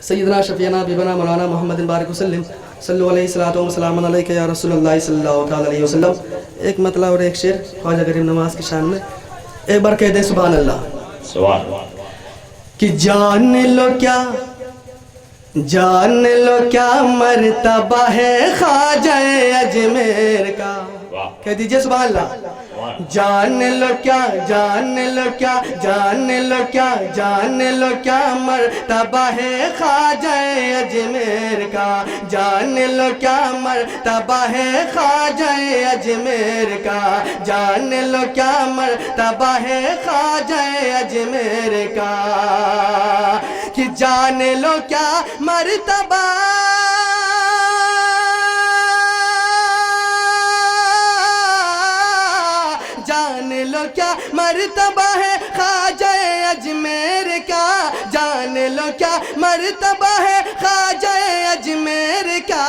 سیدنا شفیعنا حبیبنا مولانا محمد بارک وسلم صلو علیہ الصلوۃ والسلام علیک یا رسول اللہ صلی اللہ تعالی علیہ وسلم. ایک مطلع اور ایک شعر خواجہ غریب نواز کی شان میں. ایک بار کہہ دیں سبحان اللہ. سبحان اللہ. کہ جان لو کیا مرتبہ ہے خواجہ اجمیر کا. کہہ دیجئے سبحان اللہ. جان لو کیا مرتبہ ہے خواجہ اجمیر کا. جان لو کیا مرتبہ ہے خواجہ اجمیر کا. جان لو کیا مرتبہ ہے خواجہ اجمیر کا. کہ جان لو کیا مرتبہ جان لو کیا مرتبہ ہے خواجہ اجمیر کا. جان لو کیا مرتبہ ہے خواجہ اجمیر کا.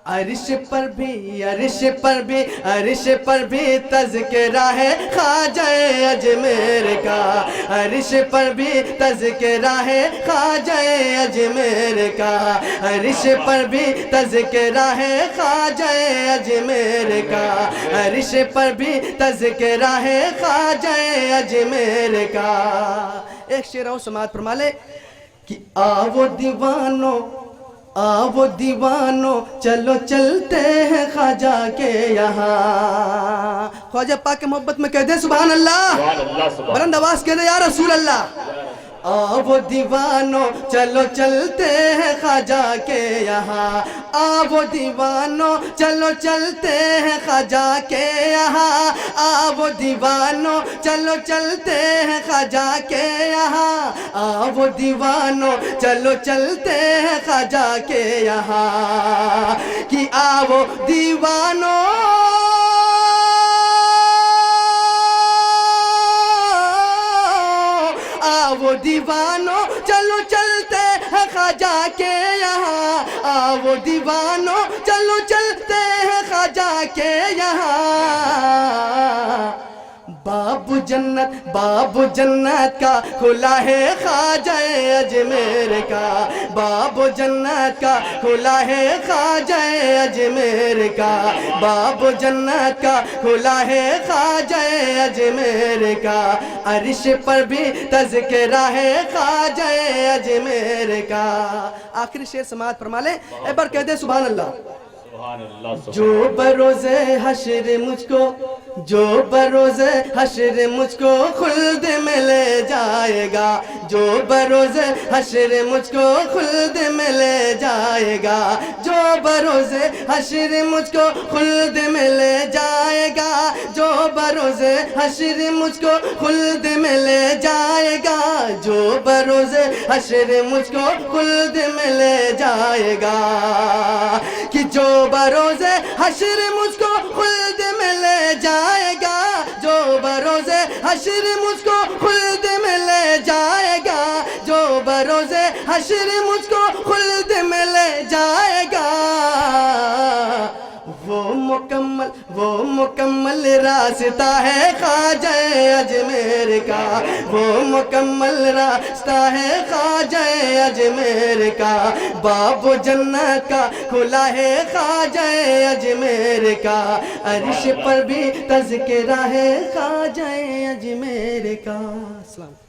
عرش پر بھی تذکرہ ہے خواجہ اجمیر کا. عرش پر بھی تذکرہ ہے خواجہ اجمیر کا. عرش پر بھی تذکرہ ہے خواجہ اجمیر کا. عرش پر بھی تذکرہ ہے خواجہ اجمیر کا. ایک شعر اور سماعت فرما لے کہ آؤ دیوانوں چلو چلتے ہیں خواجہ کے یہاں. خواجہ پاک کے محبت میں کہہ دیں سبحان اللہ. بلند آواز کہہ دیں یا رسول اللہ. آؤ دیوانوں چلو چلتے ہیں خواجہ کے یہاں. آؤ دیوانوں چلو چلتے ہیں خواجہ کے یہاں. آؤ دیوانوں چلو چلتے ہیں خواجہ کے یہاں. آؤ دیوانوں چلو چلتے ہیں خواجہ کے یہاں. کہ آؤ دیوانوں آؤ دیوانوں چلو چلتے ہیں خواجہ کے یہاں. آؤ دیوانوں چلو چلتے ہیں خواجہ کے یہاں. باب جنت کا کھلا ہے خواجہ اجمیر کا. باب جنت کا کھلا ہے خواجہ اجمیر کا. باب جنت کا کھلا ہے خواجہ اجمیر کا. عرش پر بھی تذکرہ ہے خواجہ اجمیر کا. آخری شعر سماعت فرما لیں. ایک بار کہہ دیں سبحان اللہ. جو بروز حشر مجھ کو خلد میں لے جائے گا. جو بروز حشر مجھ کو خلد میں لے جائے گا. جو بروز حشر مجھ کو خلد میں لے جائے گا. جو بروز حشر مجھ کو خلد میں لے جائے گا. جو بروز حشر مجھ کو خلد میں لے جائے گا. کہ جو بروز حشر مجھ کو خلد میں لے جائے گا. جو بروز حشر مجھ کو خلد میں لے جائے گا. جو بروز حشر مجھ کو خلد میں لے جائے گا. وہ مکمل راستہ ہے خواجہ اجمیر کا. وہ مکمل راستہ ہے خواجہ اجمیر کا. باب جنت کا کھلا ہے خواجہ اجمیر کا. عرش پر بھی تذکرہ ہے خواجہ اجمیر کا. السلام.